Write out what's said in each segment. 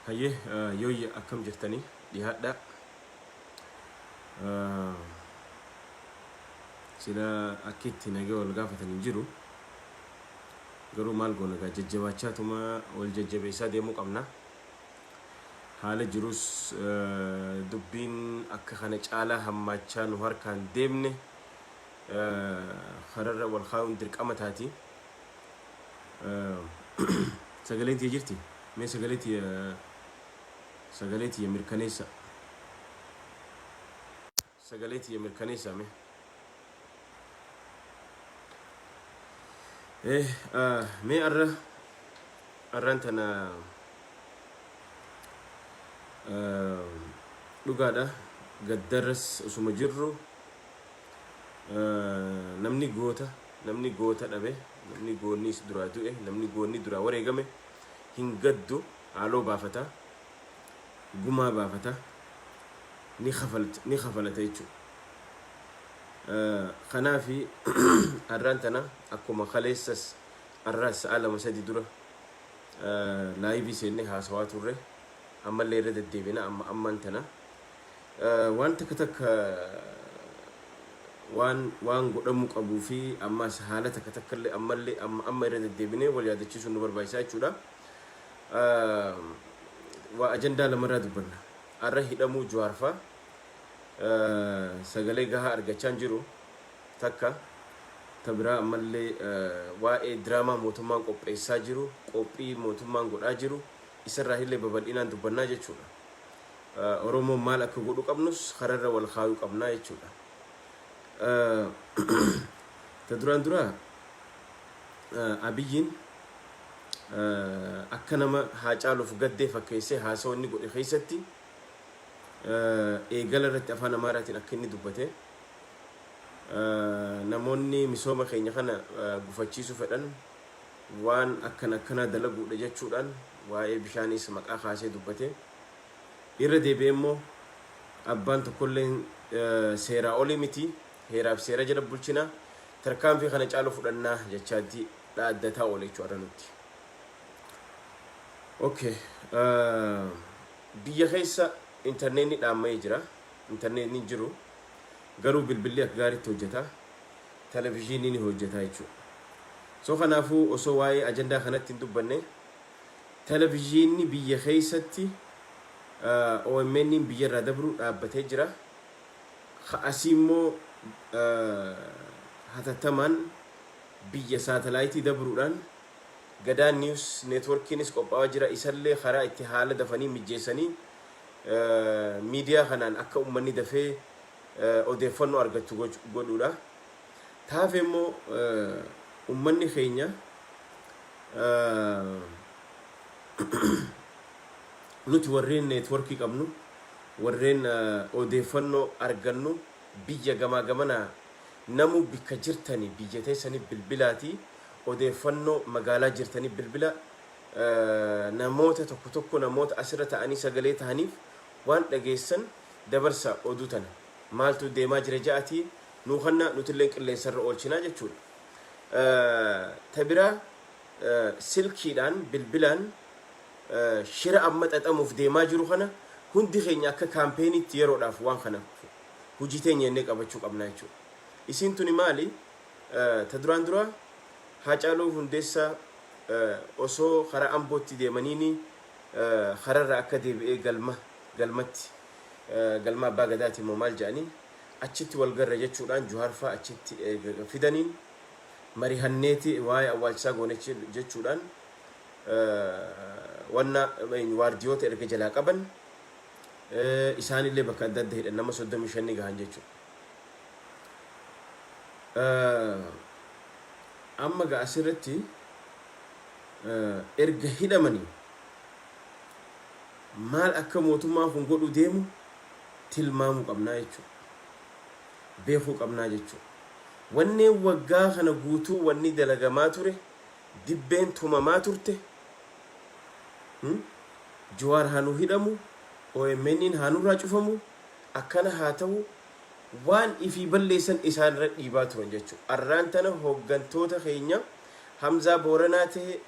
Hayyee yooyya akkam jirtanii dhiyaadha. Sila akka itti nagaa wal gaafatanii jiru. Garuu maal goona egaa jajjabachaatuma wal jajjabeessaa deemuu qabna. Haala jirus dubbiin akka kana caalaa hammaachaa nu harkaan deemne kararra wal kaa'uun dirqama taati. Sagaleen tiyya jirti? Mee sagalee tiyya mirkaneessa. Sagalee tiyya mirkaneessa mee. Mee arraan tana dhugaadha. Gaddarras osuma jirru namni goota dhabe, namni goonnis duraa du'e, namni goonni duraa wareegame hin gaddu. Haaloo baafata, gumaa baafata, ni kafalata jechuudha. Kanaafi arraan tana akkuma kaleessas arraas sa'a 2-3 dura laayivii seennee haasawaa turre. Ammallee irra deddeebina ammaan tana waan takka waan godhamuu qabuu fi ammas haala takka illee amma irra deddeebinee wal yaadachiisuun nu barbaachisaa jechuudha. Waa ajandaa lamarraa dubbanna. Arra hidhamuu Jawaarfaa sagalee gahaa argachaa hin jiru takka. Tabiraa ammallee waa'ee diraamaa mootummaan qopheessaa jiru, qophii mootummaan godhaa jiru isarraa illee babal'inaan dubbannaa jechuudha. Oromoon maal akka godhu qabnus kararra wal kaayuu qabnaa jechuudha. Ta duraan dura Abiyyiin akka nama Haacaaluuf gaddee fakkeessee haasawaa inni godhe keessatti eegala irratti afaan Amaaraatiin akka inni dubbate namoonni misooma keenya kana gufachiisuu fedhan waan akkanaa dalaguudha jechuudhaan waa'ee bishaaniis maqaa kaasee dubbate. Irra deebi'ee immoo abbaan tokkollee seeraa olii miti, heeraaf seera jala bulchina, tarkaanfii kana caalu fudhannaa jechaatti dhaaddataa oole jechuudha nutti. Okay, biyya keessa intarneetni dhaamamee jira. Intarneetni jiru garuu bilbilli akka gaariitti hojjeta, televizyiiniin ni hojjeta jechuudha. So kanaafuu osoo waa'ee ajandaa kanatti hin dubbanne televizyiinni biyya keessatti OMN biyya irraa dabru dhaabbatee jira. Asii immoo hatattamaan biyya saatalaayitii dabruudhaan Gadaan News Networkiinis qophaa'aa jira. Isallee karaa itti haala dafanii mijeessanii miidiyaa kanaan akka uummanni dafee odeeffannoo argatu godhuudha. Taafee immoo uummanni keenya nuti warreen neetworkii qabnu, warreen odeeffannoo argannu biyya gamaa gamanaa namu bikka jirtanii biyya teessanii bilbilaatii odeeffannoo magaalaa jirtanii bilbila namoota tokko namoota asirra ta'anii sagalee ta'aniif waan dhageessan dabarsa oduu tana maaltu deemaa jira ja'atii nuukanna nutillee qilleensarra oolchinaa jechuudha. Tabiraa silkiidhaan bilbilaan shira amma xaxamuuf deemaa jiru kana hundi keenya akka kaampeenii yeroodhaaf waan kana hojii teenya innee qabachuu qabna jechuudha. Isiin tuni maali? Ta duraan dura Haacaaluu Hundeessaa osoo karaa Ambootti deemaniini kararra akka deebi'ee galmatti galma abbaa gadaati immoo maal jedhanii achitti wal garra jechuudhaan Jawaarfaa achitti fidaniin marihanneeti waa'ee awwaalchisaa goonechi jechuudhaan wanna waardiyoota erga jalaa qaban isaanillee bakka adda adda hidhan nama 35 gahan jechuudha. Amma gaa asirratti erga hidhamanii maal akka mootummaan kun godhu deemu tilmaamuu qabnaa jechuudha. Beekuu qabnaa jechuudha. Wanneen waggaa kana guutuu wanni dalagamaa ture, dibbeen tumamaa turte, Jawaar haanuu hidhamu, OMN haanurraa cufamu, akkana haa ta'u waan ifii balleessan isaan irra dhiibaa turan jechuudha. Arraan tana hooggantoota keenya Hamzaa Booranaa ta'e,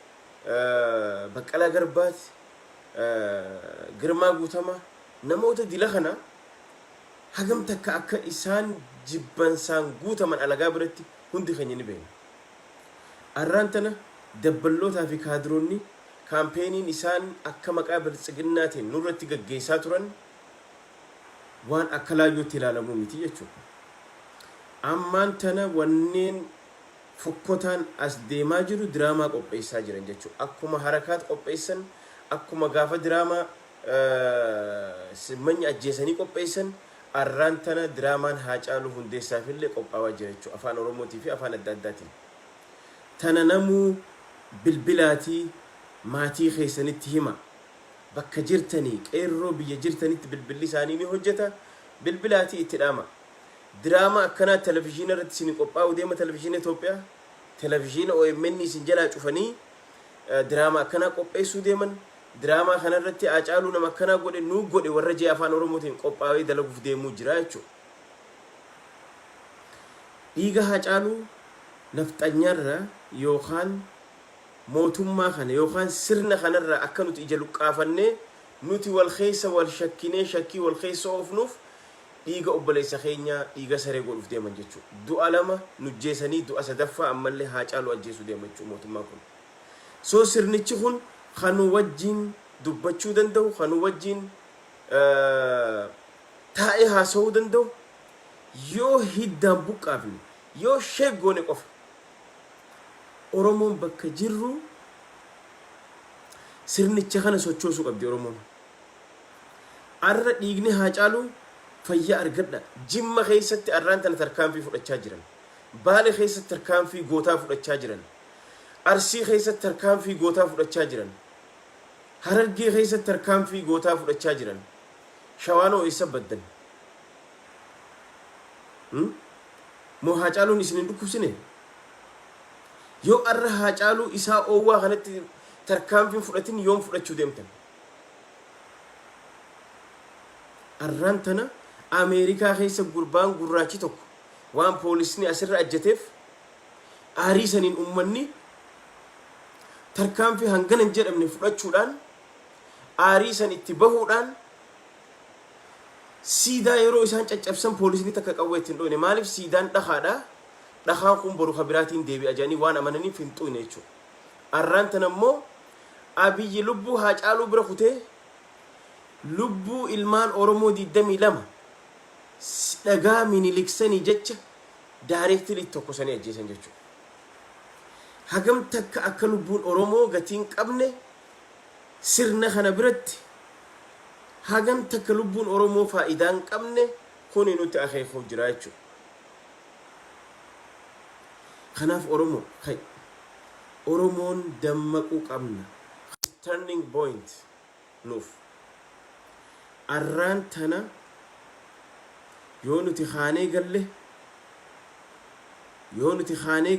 Baqqalaa Garbaati, Girmaa Guutamaa namoota dila kana hagam takka akka isaan jibbansaan guutaman alagaa biratti hundi keenya ni beekna. Arraan tana dabballootaa fi kaadiroonni kaampeenii isaan akka maqaa biltsiginnaatiin nurratti gaggeessaa turan waan akka laayyootti ilaalamu miti jechuudha. Ammaan tana wanneen fokkotaan as deemaa jiru diraamaa qopheessaa jiran jechuudha. Akkuma harakaat qopheessan, akkuma gaafa diraamaa simmanyi ajjeesanii qopheessan, arraan tana diraamaan Haacaaluu Hundeessaaf illee qophaawaa jira jechuudha. Afaan Oromootii fi afaan adda addaatiin. Tana namuu bilbilaatii maatii keessanitti hima. Bakka jirtanii qeerroo biyya jirtanitti bilbilli isaanii ni hojjeta. Bilbilaatii itti dhaama. Diraamaa akkanaa televizyiina irratti isin qophaa'u deema televizyiina Itoophiyaa. Televizyiina OMN isin jalaa cufanii diraamaa akkanaa qopheessuu deeman. Diraamaa kanarratti Haacaaluu nama akkanaa godhe nuu godhe warra jee afaan Oromootiin qophaa'ee dalaguuf deemuu jira jechuudha. Dhiiga Haacaaluu nafxanyaarra yookaan mootummaa kana yookaan sirna kanarra akka nuti ija luqqaafannee nuti wal keessa wal shakkinee shakkii wal keessa oofnuuf dhiiga obboleessa keenya dhiiga saree godhuuf deeman jechuudha. Du'a lama nujjeessanii du'a sadaffaa ammallee Haacaaluu ajjeesuu deeman jechuudha mootummaa kun. Soo sirnichi kun kanu wajjin dubbachuu danda'u, kanu wajjin taa'ee haasa'uu danda'u yoo hiddaan buqqaafne yoo sheeggoone qofa. Oromoon bakka jirru sirnicha kana sochoosuu qabdi Oromoon. Arra dhiigni Haacaaluu fayyaa argadha. Jimma keessatti arraan tana tarkaanfii fudhachaa jiran. Baale keessatti tarkaanfii gootaa fudhachaa jiran. Arsii keessatti tarkaanfii gootaa fudhachaa jiran. Harargee keessatti tarkaanfii gootaa fudhachaa jiran. Shawaanoo eessa baddan? Moo Haacaaluun isin hin dhukkubsine? Yoo arra Haacaaluu isaa oowwaa kanatti tarkaanfiin fudhatin yoom fudhachuu deemtan? Arraan tana Ameerikaa keessa gurbaan gurraachi tokko waan poolisni asirra ajjateef aarii saniin ummanni tarkaanfii hangana hin jedhamne fudhachuudhaan aarii san itti bahuudhaan siidaa yeroo isaan caccabsan poolisni takka qawwee ittiin dhoone. Maaliif siidaan dhagaadha? Dhagaan kun boru kabiraatiin deebi'a jedhanii waan amananiif hin xuune jechuudha. Arraan tana immoo Abiyyi lubbuu Haacaaluu bira kutee lubbuu ilmaan Oromoo 22 dhagaa miniliksanii jecha daayireektirii tokkosanii ajjeesan jechuudha. Hagam takka akka lubbuun Oromoo gatiin qabne sirna kana biratti hagam takka lubbuun Oromoo faayidaan qabne kuni nuti akeekuuf jira jechuudha. Kanaaf Oromoon dammaquu qabna. Turning point nuuf. Arraan tana yoo nuti haanee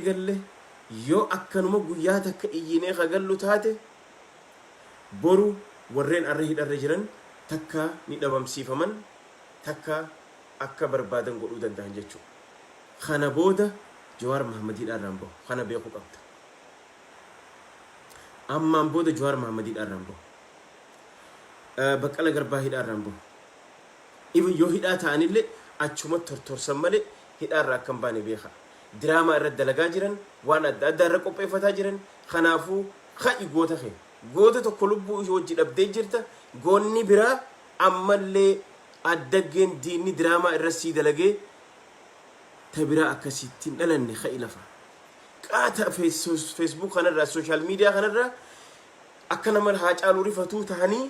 galle yoo akkanuma guyyaa takka iyyinee kagallu taate boru warreen arra hidharra jiran takka ni dhabamsiifaman takka akka barbaadan godhuu danda'an jechuudha. Kana booda Jawaar Mahmadiidhaan raamboo kana beekuu qabda. Ammaan booda Jawaar Mahmadiidhaan raamboo. Baqqala Garbaa hidhaan raamboo. Ibu yoo hidhaa ta'anillee achuma tortorsan malee hidhaarraa akka hin baane beeka. Diraamaa irratti dalagaa jiran waan adda addaa irra qopheeffataa jiran kanaafuu ha'i goota kee. Goota tokko lubbuu ishee wajji dhabdee jirta. Goonni biraa ammallee addaggeen diinni diraamaa irra sii dalagee tabiraa akkasittiin dhalanne ha'i lafa. Qaata Facebook kanarraa social media kanarraa akka nama Haacaaluu rifatuu ta'anii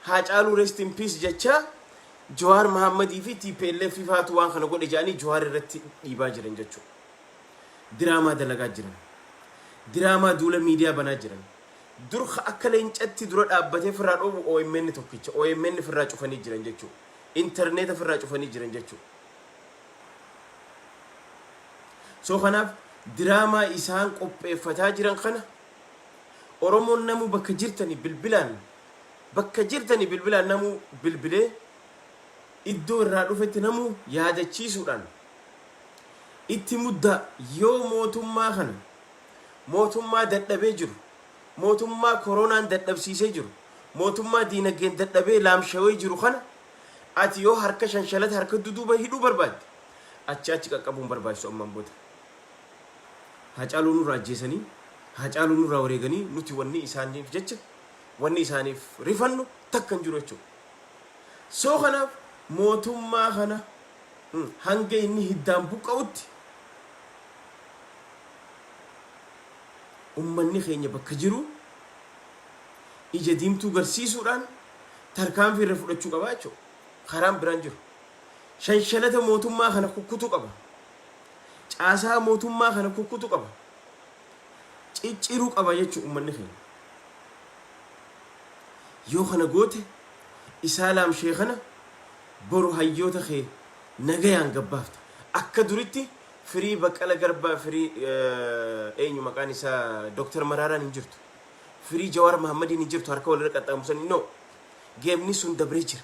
Haacaaluu rest in peace jecha Jawaar Mahammadii fi TPLF faatu waan kana godhe jedhanii Jawaar irratti dhiibaa jiran jechuudha. Diraamaa dalagaa jiran. Diraamaa duula miidiyaa banaa jiran. Dur akka leencatti dura dhaabbatee firraa dhoobu OMN tokkicha. OMN firraa cufanii jiran jechuudha. Interneeta firraa cufanii jiran jechuudha. So kanaaf diraamaa isaan qopheeffataa jiran kana Oromoon namuu bakka jirtanii bilbilaan namuu bilbilee iddoo irraa dhufetti namu yaadachiisuudhaan itti mudda yoo mootummaa dadhabee jiru mootummaa koronaan dadhabsiisee jiru mootummaa diinagdeen dadhabee laamshawee jiru kana ati yoo harka shanshalata harka duduuba hidhuu barbaadde achi qaqqabuun barbaachisu ammaan booda Haacaaluu nurraa ajjeesanii Haacaaluu nurraa wareeganii nuti wanni isaaniif jecha wanni isaaniif rifannu takkan jiru jechuudha. Soo kanaaf mootummaa kana hanga inni hiddaan buqqa'utti ummanni keenya bakka jiru ija diimtuu garsiisuudhaan tarkaanfii irra fudhachuu qaba jechuudha. Karaan biraan jiru shanshalata mootummaa kana kukkutuu qaba. Caasaa mootummaa kana kukkutuu qaba. Cicciruu qaba jechuudha ummanni keenya. Yoo kana goote isaa laamshee kana boru hayyoota kee nagayaan gabbaafta. Akka duritti firii Baqqala Garbaa firii eenyu maqaan isaa Dr. Maraaraan hin jirtu. Firii Jawaar Mahammadiin hin jirtu harka walirra qaxxaamusanii no. Geemni sun dabree jira.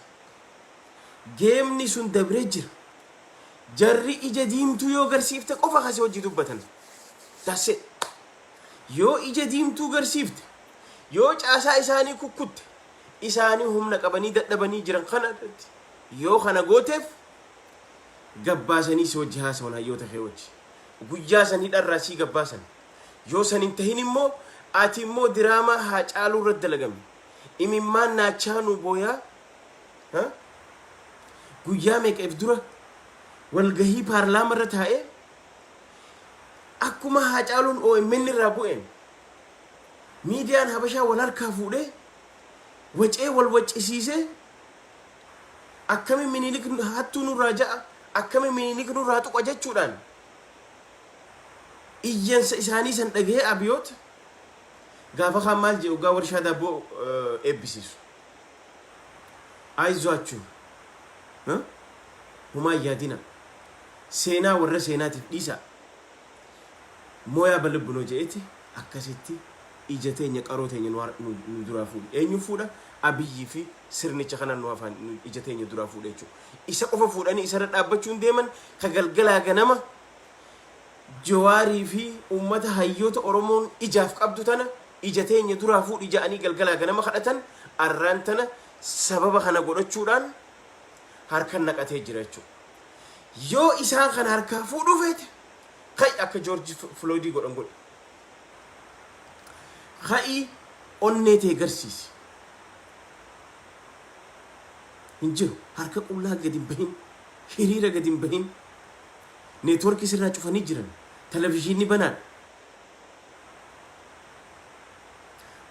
Geemni sun dabree jira. Jarri ija diimtuu yoo garsiifte qofa kasee hojii dubbatan. That's it. Yoo ija diimtuu garsiifte yoo caasaa isaanii kukkutte isaanii humna qabanii dadhabanii jiran kana yoo kana gooteef gabbaasanii si hojii haasawan hayyoota kee wajji guyyaa sanii dharraa sii gabbaasan yoo san hin tahin immoo ati immoo diraamaa Haacaaluu irratti dalagame imimmaan naachaa nu booyaa guyyaa meeqeef dura walgahii paarlaama irra taa'ee akkuma Haacaaluun OMN irraa bu'een miidiyaan Habashaa wal harkaa fuudhee wacee wal waccisiisee akkami Minilik hattuu nurraa ja'a akkami Minilik nurraa tuqa jechuudhaan iyyansa isaanii san dhagahee Abiyoot gaafa kaan maal jedhu gaa warshaa daabboo eebbisiisu ayizwaachuu humaa yaadina seenaa warra seenaatiif dhiisa mooyaa balibnoo je'eeti akkasitti ija teenya qaroo teenya nu duraa fuudhe eenyu fuudha Abiyyi fi sirnicha kana nu afaan ija teenya duraa fuudhe jechuudha. Isa qofa fuudhanii isarra dhaabbachuun deeman ka galgalaa ganama Jawaarii fi uummata hayyoota Oromoon ijaaf qabdu tana ija teenya duraa fuudhi ja'anii galgalaa ganama kadhatan arraan tana sababa kana godhachuudhaan harkan naqatee jira jechuudha. Yoo isaan kana harkaa fuudhuu feete kai akka George Floyd godhan godhe. Kai onnetee garsiisi. Hinjiru harka qullaa gadi bahin hiriira gadi bahin neetworkii sirraa cufanii jiran televiziyoonni banaan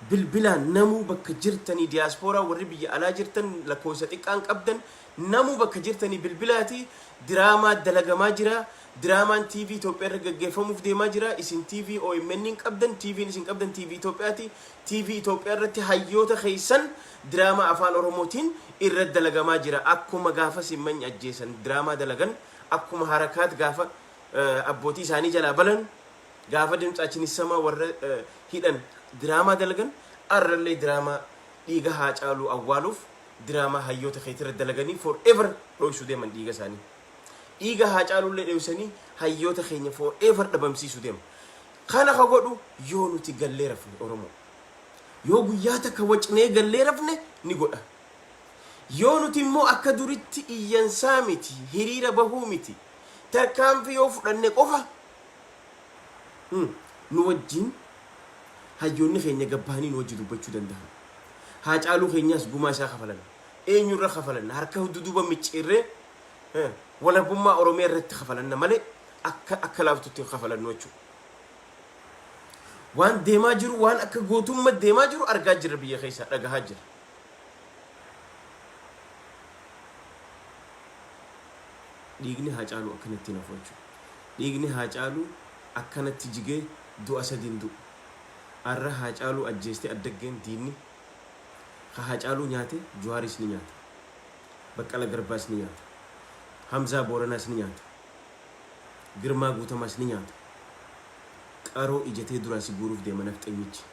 bilbilaan namuu bakka jirtanii diyaaspoora warri biyya alaa jirtan lakkoofsa xiqqaan qabdan namuu bakka jirtanii bilbilaati diraamaa dalagamaa jira diraamaan TV Itoophiyaa irra gaggeeffamuuf deemaa jira isin TV OMN qabdan TV'n isin qabdan TV Itoophiyaati TV Itoophiyaa irratti hayyoota keessan diraamaa afaan Oromootiin irra dalagamaa jira akkuma gaafa simmanyi ajjeesan diraamaa dalagan akkuma harakaat gaafa abbootii isaanii jalaa balan gaafa dimxaachinisama warra hidhan diraamaa dalagan arrallee diraamaa dhiiga Haacaaluu awwaaluuf diraamaa hayyoota keetirra dalaganii forever dhoysuu deeman dhiiga isaanii dhiiga Haacaaluullee dhoysanii hayyoota keenya forever dhabamsiisuu deema kana ka godhu yoo nuti gallee rafne Oromoo yoo guyyaa takka wacnee gallee rafne ni godha yoo nuti immoo akka duritti iyyansaa miti hiriira bahuu miti tarkaanfii yoo fudhanne qofa nu wajjin hayyoonni keenya gabbaanii nu wajji dubbachuu danda'an Haacaaluu keenyaas gumaa isaa kafalan eenyurra kafalan harka duduuba micciirree walabummaa Oromiyaa irratti kafalan malee akka laaftutti kafalan jechuudha. Waan deemaa jiru waan akka gootummaa deemaa jiru argaa jirra biyya keessa dhagahaa jira. Dhiigni Haacaaluu akkanatti nafu jechuudha. Dhiigni Haacaaluu akkanatti jigee du'a sadiin du'u. Arra Haacaaluu ajjeestee addaggeen diinni ka Haacaaluu nyaate Jawaaris ni nyaata. Baqqala Garbaas ni nyaata. Hamzaa Booranaas ni nyaata. Girmaa Guutamaas ni nyaata. Qaroo ijatee duraa si guuruuf deema nafxanyichi.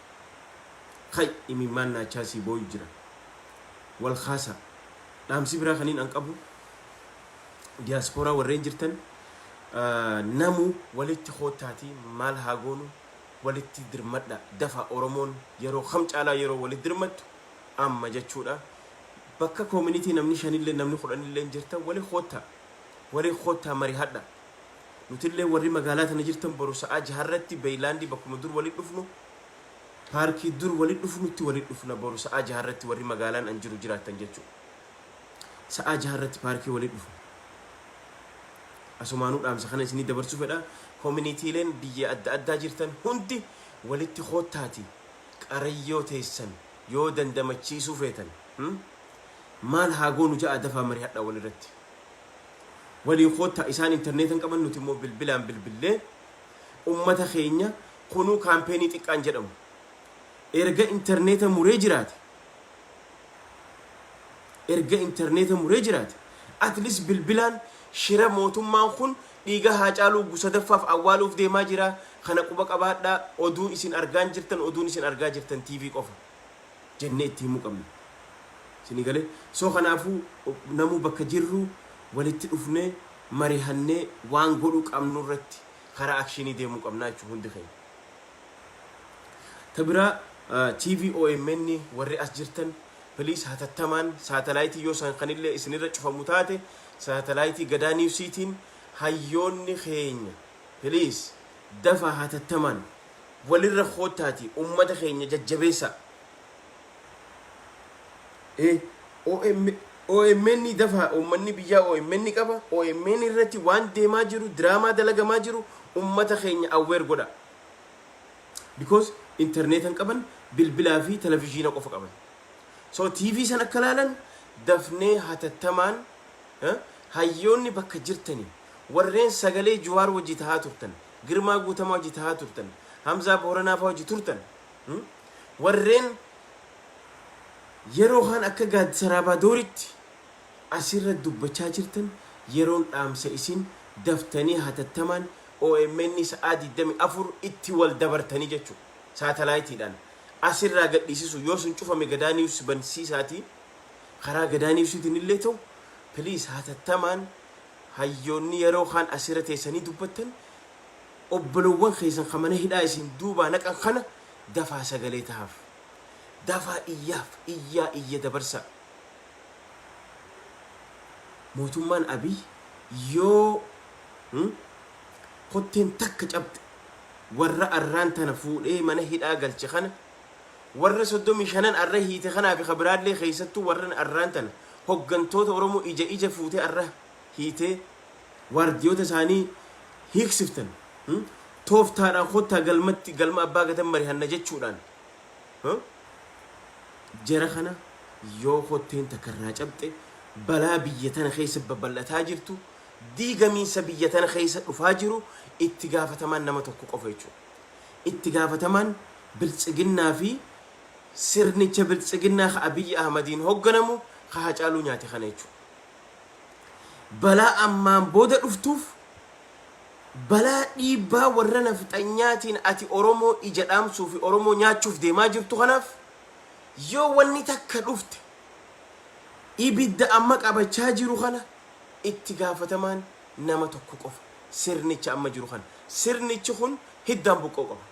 Kai imimmaan naachaa si booyu jira. Wal khaasa dhaamsi biraa kaniin an qabu diaspora warreen jirtan namu walitti khootaati maal haa goonu walitti dirmadha dafa oromoon yeroo khamcaalaa yeroo walitti dirmattu amma jechuudha bakka community namni shanillee namni kudhanillee jirtan wali khoota mari hadda nutillee warri magaalaa tana jirtan boru sa'a jaharratti beeylaandi bakkuma dur wali dhufnu paarkii dur wali dhufnutti wali dhufna boru sa'a jaharratti warri magaalaan an jiru jiraatan jechuudha sa'a jaharratti paarkii wali dhufnu asumaanuu dhaamsa kana isinii dabarsuu fedha community leen biyya adda addaa jirtan hundi walitti khootaati qarayyoo teessan yoo dandamachiisuu feetan maal haa goonu ja'a dafaa mari hadha walirratti walii khoota isaan interneetan qaban nuti immoo bilbilaan bilbillee ummata keenya kunuu kaampeenii xiqqaan jedhamu erga interneeta muree jiraate at least bilbilaan shira mootummaan kun dhiiga Haacaaluu Gusadaffaaf awwaaluuf deemaa jira kana quba qabaadhaa oduun isin argaa jirtan TV qofa jennee itti himuu qabna isin galee soo kanaafuu namuu bakka jirru walitti dhufnee marihannee waan godhuu qabnu irratti karaa akshinii deemuu qabnaa jechuun hundi keenya tabiraa TV OMN warri as jirtan please hatattamaan saatalaayitii yoo san kanillee isinirra cufamu taate saatalaayitii Gadaa Niwsiitiin hayyoonni keenya please dafa hatattamaan walirra khootaati ummata keenya jajjabeessa OMN dafa ummanni biyyaa OMN qaba OMN irratti waan deemaa jiru draamaa dalagamaa jiru ummata keenya aware godha because internetan qaban bilbilaa fi televiziyoona qofa qaban so TV san akka laalan dafnee hatattamaan hayyoonni bakka jirtanii warreen sagalee Jawaar wajji tahaa turtan Girmaa Guutamaa wajji tahaa turtan Hamzaa Booranaa faa wajji turtan warreen yeroo haan akka Gaaddisaraabaa Dooritti asirra dubbachaa jirtan yeroon dhaamsa isin daftanii hatattamaan OMN sa'aa 24 itti wal dabartanii jechuudha saatalaayitiidhaan asirraa gadhiisisu yoo sun cufame Gadaa Niwus bansiisaati karaa Gadaa Niwsiitiin illee ta'u please hatattamaan hayyoonni yeroo kaan asirra teessanii dubbattan obbolowwan keessan kamana hidhaa isin duubaa naqan kana dafaa sagalee tahaaf dafaa iyya dabarsa mootummaan Abiy yoo kotteen takka cabde warra arraan tana fuudhee mana hidhaa galche kana warra 35 arra hiite kanaa fi khabiraallee keessattuu warra arraan tana hoggantoota Oromoo ija fuutee arra hiitee waardiyoota isaanii hiiksiftan tooftaadhaan kottaa galma abbaa gatan marihanna jechuudhaan jara kana yoo kotteen takkarraa cabxe balaa biyya tana keessa babal'ataa jirtu diigamiinsa biyya tana keessa dhufaa jiru itti gaafatamaan nama tokko qofa jechuudha itti gaafatamaan biltsiginnaa fi sirnicha biltsiginnaa ka Abiy Ahmadiin hogganamu ka Haacaaluu nyaate kana jechuudha balaa ammaan booda dhuftuuf balaa dhiibbaa warra nafxanyaatiin ati Oromoo ija dhaamsuu fi Oromoo nyaachuuf deemaa jirtu kanaaf yoo wanni takka dhufte ibidda amma qabachaa jiru kana itti gaafatamaan nama tokko qofa sirnicha amma jiru kana sirnichi kun hiddaan buqqoo qaba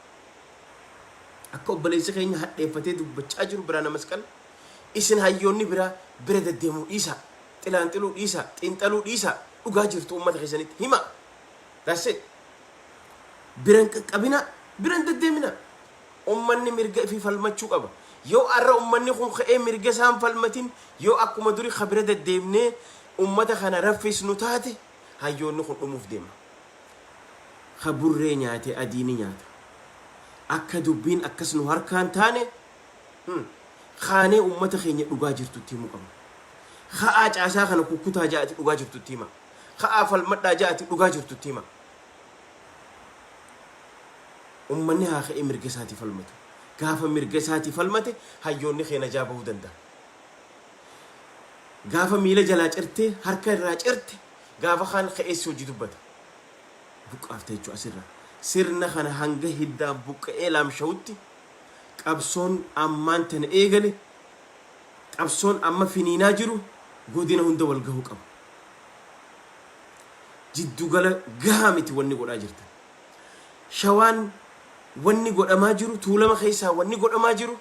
akka obboleessi keenya hadheeffatee dubbachaa jiru Biraana Masqal isin hayyoonni bira deddeemuu dhiisa xilaanxiluu dhiisa xinxaluu dhiisa dhugaa jirtu ummata keessanitti hima that's it biran qaqqabina biran deddeemina ummanni mirga fi falmachuu qaba yoo arra ummanni kun ka'ee mirga isaan falmatin yoo akkuma duri khabira deddeemnee ummata kana raffisnu taate hayyoonni kun dhumuuf deema khaburree nyaate adiini nyaata akka dubbiin akkas nu harkaan taane khaanee ummata keenya dhugaa jirtutti himu qabna khaa caasaa kana kukkutaa jaati dhugaa jirtutti hima khaa falmadhaa jaati dhugaa jirtutti hima ummanni haa ka'ee mirga isaati falmatu gaafa mirga isaati falmate hayyoonni keenya jaabahuu danda'a gaafa miila jalaa cirtee harka irraa cirte gaafa kaan ka'eessi hojii dubbata buqqaafte jechuudha asirraa sirna kana hanga hiddaan buqqa'ee laamsha'utti qabsoon ammaan tana eegale qabsoon amma finiinaa jiru godina hunda wal gahuu qaba jiddu gala gahaa miti wanni godhaa jirtan. Shawaan wanni godhamaa jiru tuulama keessaa wanni godhamaa jiru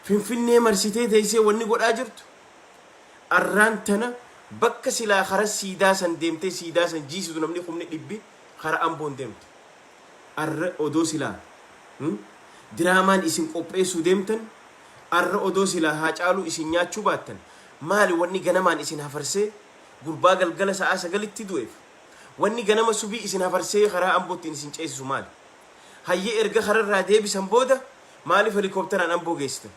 Finfinnee marsitee teessee wanni godhaa jirtu arraan tana bakka silaa kara siidaa san deemtee siidaa san jiisitu namni humni dhibbi kara Amboon deemtu arra odoo silaa diraamaan isin qopheessuu deemtan arra odoo silaa Haacaaluu isin nyaachuu baattan maali wanni ganamaan isin hafarsee gurbaa galgala sa'a 9tti du'eef wanni ganama subii isin hafarsee karaa Ambootiin isin ceesisu maali hayyee erga kararraa deebisan booda maaliif helikopteraan Amboo geessitan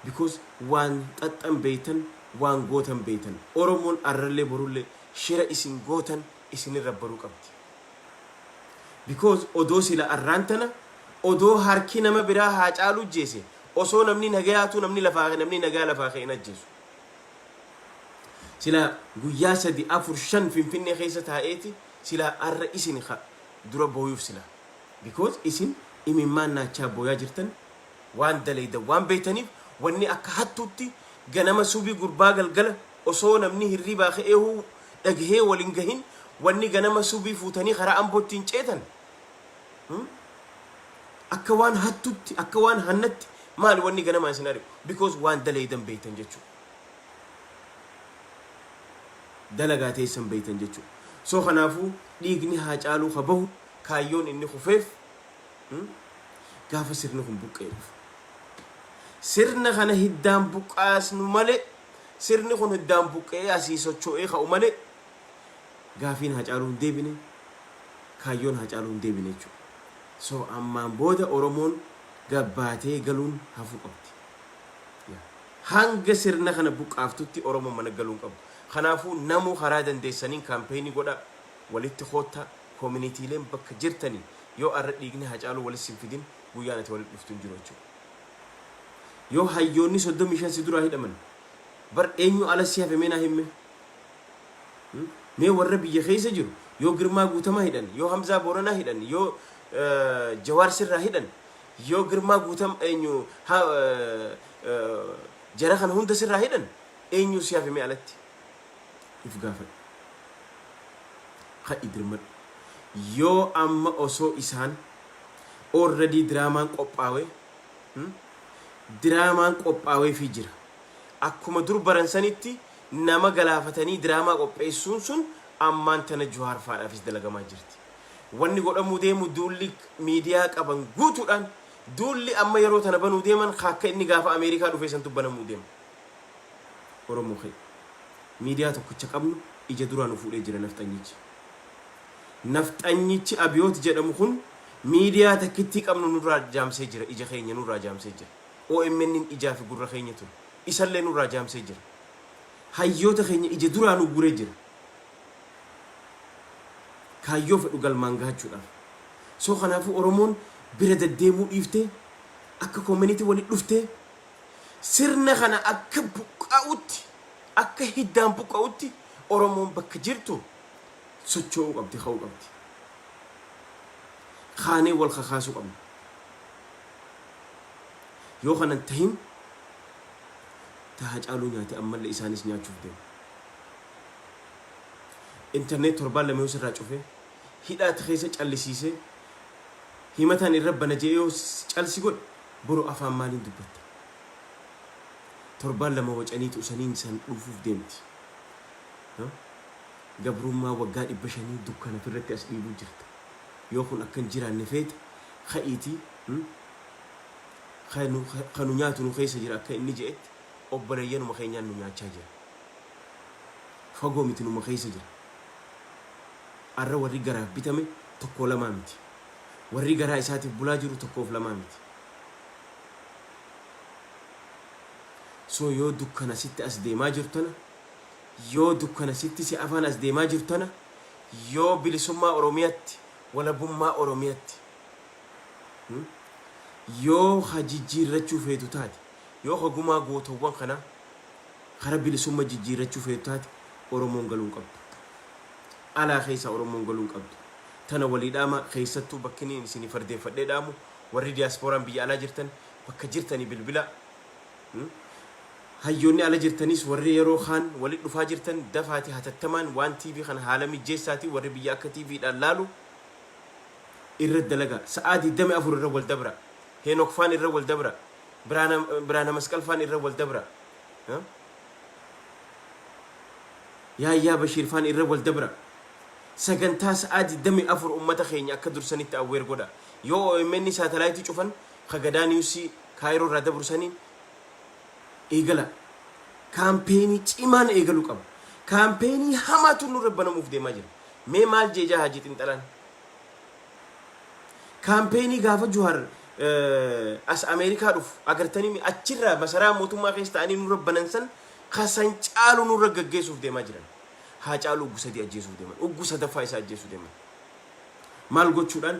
because waan xaxxan beeytan waan gootan beeytan Oromoon arrallee borullee shira isin gootan isinirra baruu qabdi because odoo sila arraan tana odoo harki nama biraa Haacaaluu jeese osoo namni nagayaatu namni nagaa lafaa ka'in ajjeesu sila guyyaa 3 4 5 Finfinnee keessa taa'eeti sila arra isin dura booyuuf sila because isin imimmaan naachaa booyaa jirtan waan dalayda waan beeytaniif wanni akka hattuutti ganama subii gurbaa galgala osoo namni hirribaa ka'ee dhagahee waliin gahin wanni ganama subii fuutanii karaa Amboottiin ceetan akka waan hattuutti akka waan hannatti maali wanni ganama isin ari'u because waan dalaydan beeytan jechuudha dalagaa teessan beeytan jechuudha so kanaafuu dhiigni Haacaaluu habahu kaayyoon inni kufeef gaafa sirni kun buqqee dhufu sirna kana hiddaan buqqaasnu malee sirni kun hiddaan buqqee asii socho'ee ka'u malee gaafiin Haacaaluu hin deebine kaayyoon Haacaaluu hin deebine jechuudha so ammaan booda Oromoon gabbaatee galuun hafuu qabdi hanga sirna kana buqqaaftutti Oromoon mana galuun qabdu kanaafuu namuu karaa dandeessaniin kaampeenii godha walitti hoota koominiitiileen bakka jirtanii yoo arra dhiigni Haacaaluu walis hin fidin guyyaan ati walitti dhuftuun jiru jechuudha yoo hayyoonni 35 si duraa hidhaman bar eenyu ala si hafe meenaa himme mee warra biyya keessa jiru yoo Girmaa Guutamaa hidhan yoo Hamzaa Booranaa hidhan yoo Jawaar Sirraa hidhan yoo Girmaa Guutamaa eenyu jara kana hunda sirraa hidhan eenyu si hafe mee alatti if gaafadhu ha'i dirmadhu yoo amma osoo isaan already diraamaan qophaawee fi jira akkuma dur baransanitti nama galaafatanii diraamaa qopheessuun sun ammaan tana Jawaar faadhaafis dalagamaa jirti wanni godhamuu deemu duulli miidiyaa qaban guutuudhaan duulli amma yeroo tana banuu deeman akka inni gaafa Ameerikaa dhufee san tubbanamuu deema Oromoo kee miidiyaa tokkicha qabnu ija duraan fuudhee jira nafxanyichi Abiyoot jedhamu kun miidiyaa takkitti qabnu nurraa jaamsee jira ija keenya nurraa jaamsee jira OMN ijaa fi gurra keenya tun isallee nurraa jaamsee jira hayyoota keenya ija duraan guree jira kaayyoo fedhu galmaan gahachuudhaaf soo kanaafuu Oromoon bira deddeemuu dhiiftee akka community walitti dhuftee sirna kana akka buqqaa'utti akka hiddaan buqqaa'utti Oromoon bakka jirtu socho'uu qabdi ka'uu qabdi kaanee wal kakaasuu qabna yoo kanan tahin Haacaaluu nyaate ammallee isaanis nyaachuuf deemu internet torbaan lama yoo sirraa cufee hidhaati keessa callisiisee himatan irra bana jee yoo calsi godhe boru afaan maaliin dubbatta torbaan lama wacaniitu usaniin san dhufuuf deemti gabrummaa waggaa 500 dukkana firratti as dhiibuu jirta yoo kun akkan jiraanne feete ka'iitii kanu nyaatu nu keessa jira akka inni je'etti obboleeyyanuma keenyaan nu nyaachaa jira fagoo miti numa keessa jira arra warri garaa bitame tokko lamaa miti warri garaa isaatiif bulaa jiru tokkoof lamaa miti so yoo dukkana sitti as deemaa jirtana yoo dukkana sitti si afaan as deemaa jirtana yoo bilisummaa Oromiyaatti walabummaa Oromiyaatti yoo hajijjiirrachuu feetu taate yoo hogumaa gootowwan kana kara bilisummaa jijjiirrachuu feetu taate Oromoon galuun qabdu alaa keessa Oromoon galuun qabdu tana waliidhaama keessattuu bakkiniin isinii fardeeffadhee dhaamu warri diyaaspooraan biyya alaa jirtan bakka jirtanii bilbila hayyoonni ala jirtanis warri yeroo kaan walit dhufaa jirtan dafaati hatattamaan waan TV kana haala mijjeessaati warri biyya akka TV dhaan laalu irra dalaga sa'aa 24 irra wal dabra Henok Faan irra wal dabra Biraana Masqal Faan irra wal dabra Yaayyaa Bashiir Faan irra wal dabra sagantaa sa'aa 24 ummata keenya akka dursanitti awweer godha yoo OMN satellite cufan khagadaa news Kaayiroo irra dabrsaniin eegala kaampeenii cimaan eegalu qaba kaampeenii hamaatu nu rabbanamuuf deemaa jira mee maal jeejaa Haji Xinxalaan kaampeenii gaafa Juhar as Ameerikaa dhuf agartanii achirraa masaraa mootummaa keessa ta'anii nu rabbanan san kasan caalu nu raggaggeessuuf deemaa jiran haa caalu uggu sadii ajjeesuuf deeman uggu sadaffaa isaa ajjeesuuf deeman maal gochuudhaan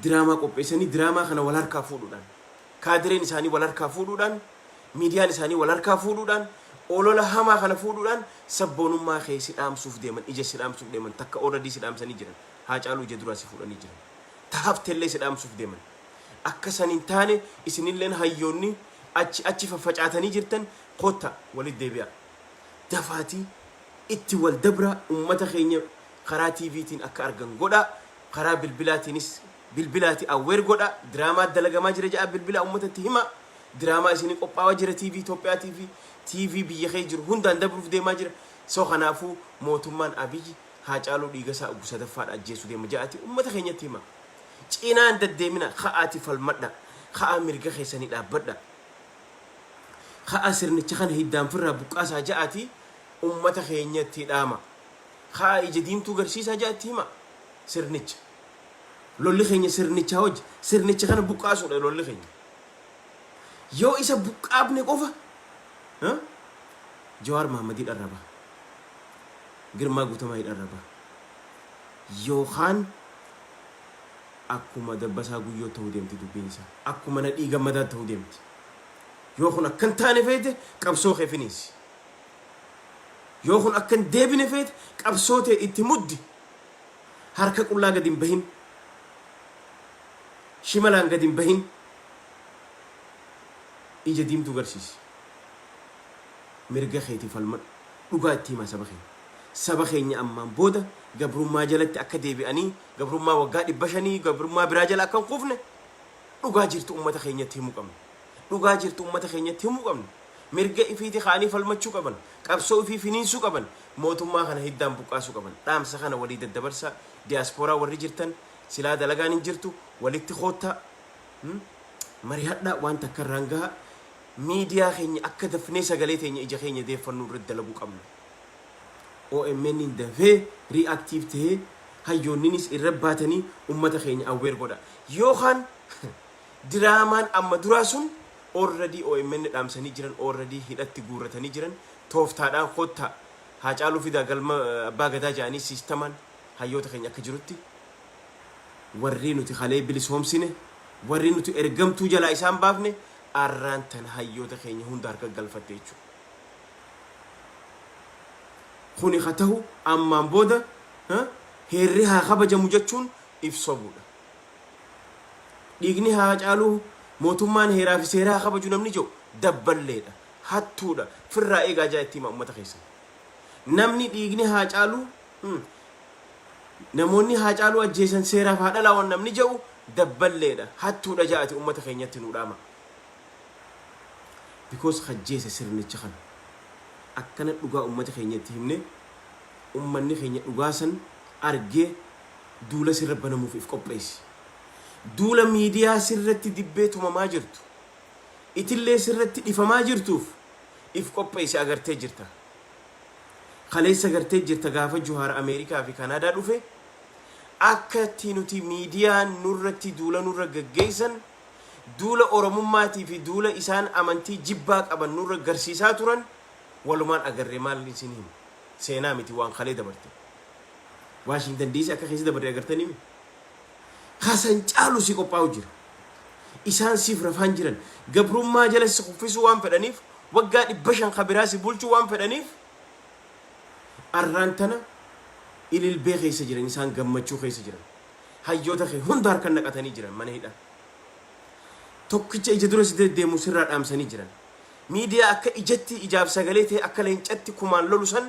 diraamaa qopheessanii diraamaa kana wal harkaa fuudhuudhaan kaadireen isaanii wal harkaa fuudhuudhaan miidiyaan isaanii wal harkaa fuudhuudhaan olola hamaa kana fuudhuudhaan sabboonummaa kee sidhaamsuuf deeman ija sidhaamsuuf deeman takka already sidhaamsanii jiran haa caalu ija duraa si fuudhanii jiran taaftellee sidhaamsuuf deeman akka saniin taane isinilleen hayyoonni achi faffacaatanii jirtan kotta walit deebi'a dafaatii itti wal dabra ummata keenya karaa TVtiin akka argan godha karaa bilbilaati awweer godha diraamaa dalagamaa jira ja'a bilbila ummatatti hima diraamaa isinii qophaa'aa jira TV Itoophiyaa TV biyya kee jiru hundaan dabruuf deemaa jira soo kanaafuu mootummaan Abiyyi haa caaluu dhiigasaa uggu sadaffaadha ajjeesuu deema ja'ati ummata keenyatti hima cinaan daddeemina kha'aati falmadha kha'a mirga keessanii dhaabbadha kha'a sirnicha kana hiddaan firraa buqqaasaa ja'ati ummata keenyatti dhaama kha'a ija diimtuu garsiisaa ja'ati hima sirnicha lolli keenya sirnicha hojii sirnicha kana buqqaasuudha lolli keenya yoo isa buqqaabne qofa Jawaar Mahammadii dharraba Girmaa Guutamaa dharraba yookaan akkuma Dabbasaa Guyyoo ta'uu deemti dubbiin isaa akkuma Nadhii Gammadaa ta'uu deemti yoo kun akkan taane feete qabsoo kee finiisi yoo kun akkan deebine feete qabsoo tee itti muddi harka qullaa gadi hin bahin shimalaan gadi hin bahin ija diimtuu garsiisi mirga keetii falmadhu dhugaa itti himaa saba keenya ammaan booda gabrummaa jalatti akka deebi'anii gabrummaa waggaa 500 gabrummaa biraa jala akka hin kufne dhugaa jirtu ummata keenyatti himuu qabna dhugaa jirtu ummata keenyatti himuu qabna mirga ifiiti kaanii falmachuu qaban qabsoo ifii finiinsuu qaban mootummaa kana hiddaan buqqaasuu qaban dhaamsa kana walii daddabarsaa diiyaaspooraa warri jirtan silaa dalagaan hin jirtu walitti koottaa mari'adhaa waan takka irraan gahaa miidiyaa keenya akka dafnee sagalee teenya ija keenya deeffannuu irratti dalaguu qabna OMN dafee reactive ta'ee hayyoonninis irra baatanii ummata keenya awweer godha yookaan diraamaan amma duraa sun already OMN dhaamsanii jiran already hidhatti guurratanii jiran tooftaadhaan kottaa haa caaluu fidaa galma abbaa gadaa ja'anii siistamaan hayyoota keenya akka jirutti warri nuti halee bilisoomsine warri nuti ergamtuu jalaa isaan baafne arraan tan hayyoota keenya hunda harka galfatte jechuudha. Kuni haa ta'u ammaan booda heerri haa kabajamu jechuun ibsobuudha. Dhiigni haa caaluu mootummaan heeraa fi seeraa haa kabaju namni jiru dabballeedha hattuudha firraa eegaa jaa itti hima ummata keessa. Namni dhiigni haa caaluu namoonni haa caaluu ajjeesan seeraaf haa dhalaawan namni jiru dabballeedha hattuudha jaati ummata keenyatti nu dhaama. Because khajjeese sirnicha kana akkana dhugaa ummata keenyatti himne ummanni keenya dhugaasan argee duula sirra banamuuf if qopheessi. Duula miidiyaa sirratti dibbee tumamaa jirtu itillee sirratti dhifamaa jirtuuf if qopheessi agartee jirta. Kaleessa agartee jirta gaafa Juhaar Ameerikaa fi Kanaadaa dhufe akkatti nuti miidiyaan nurratti duula nurra gaggeessan duula Oromummaatii fi duula isaan amantii jibbaa qaban nurra garsiisaa turan walumaan agarree maal isin himu seenaa miti waan kalee dabarte Washington DC akka keessa dabarte agartanii Hasan caalu si qophaa'u jira isaan siif rafaan jiran gabrummaa jala si kuffisuu waan fedhaniif waggaa 500 kabiraa si bulchuu waan fedhaniif arraan tana ililbee keessa jiran isaan gammachuu keessa jiran hayyoota kee hunda harka naqatanii jiran mana hidhaa tokkicha ija dura si deddeemu sirraa dhaamsanii jiran ميديا أكا إجتي إجاب سجلته أكا لينجتي كمان لولسن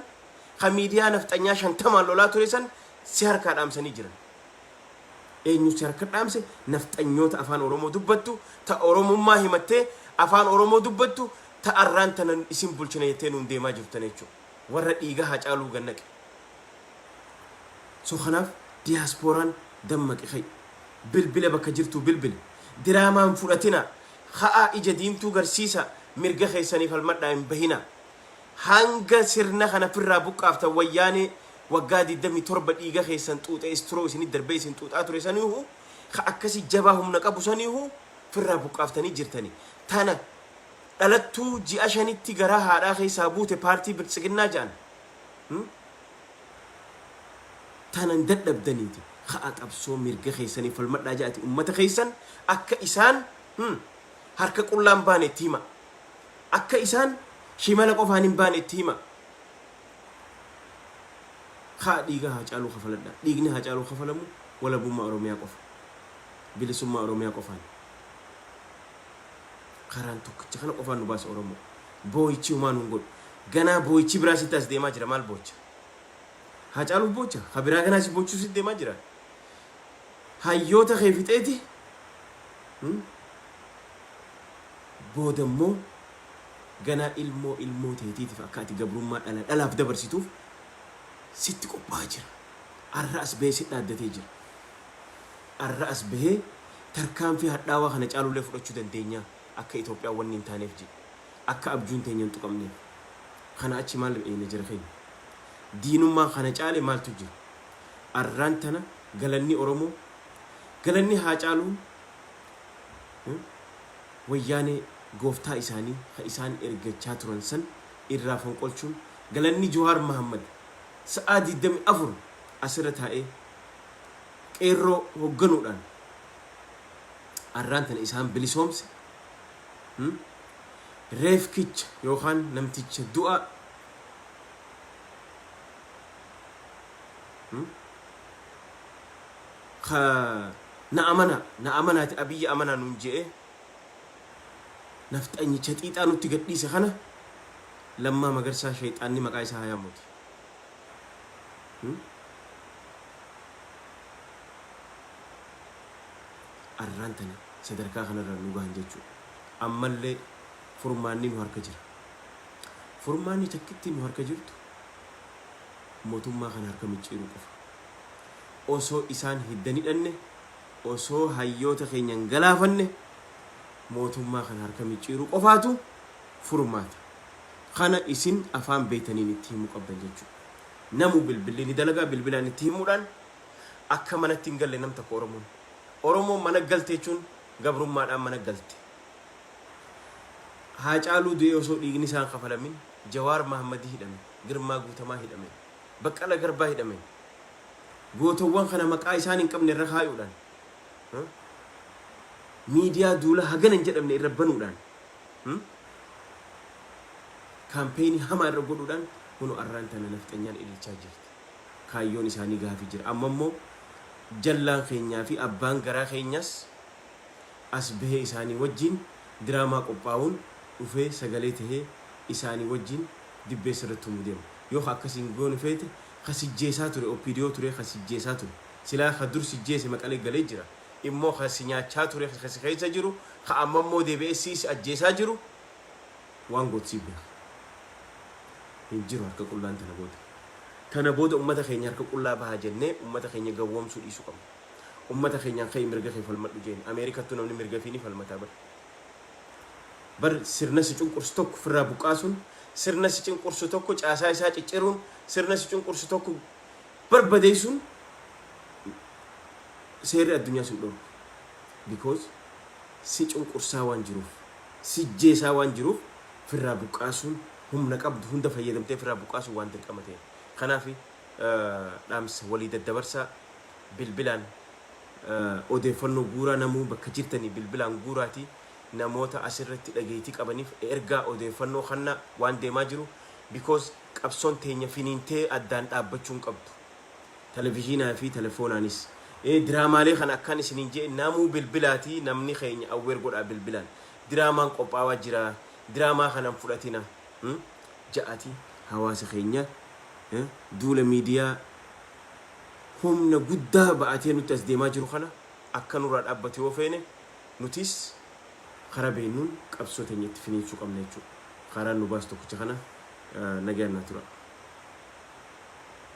خميديا نفتنيا شنتما لولاتو لسن سهر كادام سنيجرن eenyu harka dhaamse nafxanyoota afaan oromoo dubbattu ta oromummaa himattee afaan oromoo dubbattu ta arraan tanan isin bulchina jettee nuun deemaa jirtan jechuudha warra dhiiga Haacaaluu Gannaqe so kanaaf diyaaspooraan dammaqi khay bilbila bakka jirtu bilbil diraamaan fudhatina haa ija diimtuu garsiisa mirga keessaniif halmadhaa hin bahina hanga sirna kana firraa buqqaafta wayyaanee waggaa 27 dhiiga keessan xuuxee istroo isin darbee isin xuuxaa ture saniihu ka akkasi jabaa humna qabu saniihu firraa buqqaaftanii jirtanii tana dhalattuu ji'a shanitti garaa haadhaa keessaa buute paartii biltsiginnaa jedhan tanan dadhabdaniiti haa qabsoo mirga keessanii falmadhaa jedhati ummata keessan akka isaan harka qullaan baane itti hima akka isaan shimala qofaan hin baane itti hima haa dhiiga Haacaaluu kafaladha dhiigni Haacaaluu kafalamu wala bummaa oromiyaa qofa bilisummaa oromiyaa qofaan karaan tokkicha kana qofaan nu baasa oromoo booyichi humaan hun godhu ganaa booyichi biraa sitti as deemaa jira maal boocha Haacaaluu boocha kabiraa ganaa si boochuu sitti deemaa jira hayyoota kee fixeeti boodammoo ganaa ilmoo teetiitiif akka ati gabrummaa dhalaaf dabarsituuf sitti qophaa jira arra as bahee si dhaaddatee jira arra as bahee tarkaanfii hadhaawaa kana Caaluulee fudhachuu dandeenya akka Itoophiyaa wanni hin taaneef jedhe akka abjuun teenya hin tuqamneef kana achi maal dhiyeenye jira keenya diinummaa kana caale maaltu jira arraan tana galanni Oromoo galanni Haacaaluun wayyaanee gooftaa isaanii ka isaan ergachaa turan san irraa fonqolchuun galanni Jawaar Mohammad sa'aadii 24 asirra taa'ee qeerroo hogganuudhaan arraan tana isaan bilisoomse reefkicha yookaan namticha du'a na amanaati abiyyi amanaa nuun je'e nafxanyicha xiixaa nutti gadhiise kana Lammaa Magarsaa shayxaanni maqaa isaa hayaamuuti arraan tana sadarkaa kanarra nu gahan jechuudha ammallee furmaanni nu harka jira furmaanni takkitti nu harka jirtu mootummaa kana harka micciiruu qofa osoo isaan hiddanii dhanne osoo hayyoota keenyan galaafanne mootummaa kana harka micciiruu qofaatu furmaata kana isin afaan beeytaniin itti himuu qabdan jechuudha namu bilbilli ni dalagaa bilbilaan itti himuudhaan akka manatti hin galle nam tokko Oromoon mana galte jechuun gabrummaadhaan mana galte Haacaaluu du'ee osoo dhiigni isaan kafalamin Jawaar Mohammad hidhame Girmaa Guutamaa hidhame Baqqala Garbaa hidhame gootowwan kana maqaa isaan hin qabne irra kaayuudhaan miidiyaa duula hagana hin jedhamne irra banuudhaan kampeenii hamaa irra godhuudhaan kunu arraan tana nafxanyaan ililchaa jirti kaayyoon isaanii gaafii jira amma immoo jallaan keenyaa fi abbaan garaa keenyas as bahee isaanii wajjin diraamaa qophaa'uun dhufee sagalee tahee isaanii wajjin dibbee sirratti humuu deema yoo akkasiin goone feete kasijjeesaa ture OPDO ture kasijjeesaa ture silaa ka dur sijjeese maqalee galee jira immoo kasi nyaachaa ture kasi keessa jiru ka amma immoo deebi'ee siis ajjeesaa jiru waan gootsii beeka hin jiru harka qullaan tana booda ummata keenya harka qullaa bahaa jennee ummata keenya gawwoomsuu dhiisuu qabna ummata keenyaan ka'ee mirga kee falmadhu jeeni Ameerikattuu namni mirga fi ni falmataa bar sirna si cunqursu tokko firraa buqqaasuun sirna si cunqursu tokko caasaa isaa cicciruun sirna si cunqursu tokko barbadeessuun seerri addunyaa sun dhorku because si cunqursaa waan jiruuf si jeesaa waan jiruuf firraa buqqaasuun humna qabdu hunda fayyadamtee firraa buqqaasuun waan dirqama ta'e kanaaf dhaamsa walii daddabarsaa bilbilaan odeeffannoo guuraa namuu bakka jirtanii bilbilaan guuraati namoota asirratti dhageetii qabaniif ergaa odeeffannoo kanna waan deemaa jiru because qabsoon teenya finiintee addaan dhaabbachuun qabdu televizhiinaa fi telefoonaanis diraamaalee kan akkaan isiniin jee namuu bilbilaati namni keenya awweer godhaa bilbilaan diraamaan qophaawaa jira دراما خنا فلاتنا جاءتي هواس خينيا دولة ميديا هم نجدا بأتين نتسدي ما جرو خنا أكنوا راد أبتي وفينه نوتيس خرابينون كابسوتين يتفنين شو كم نيجو خران نباستو كتشخنا نجار ناتورا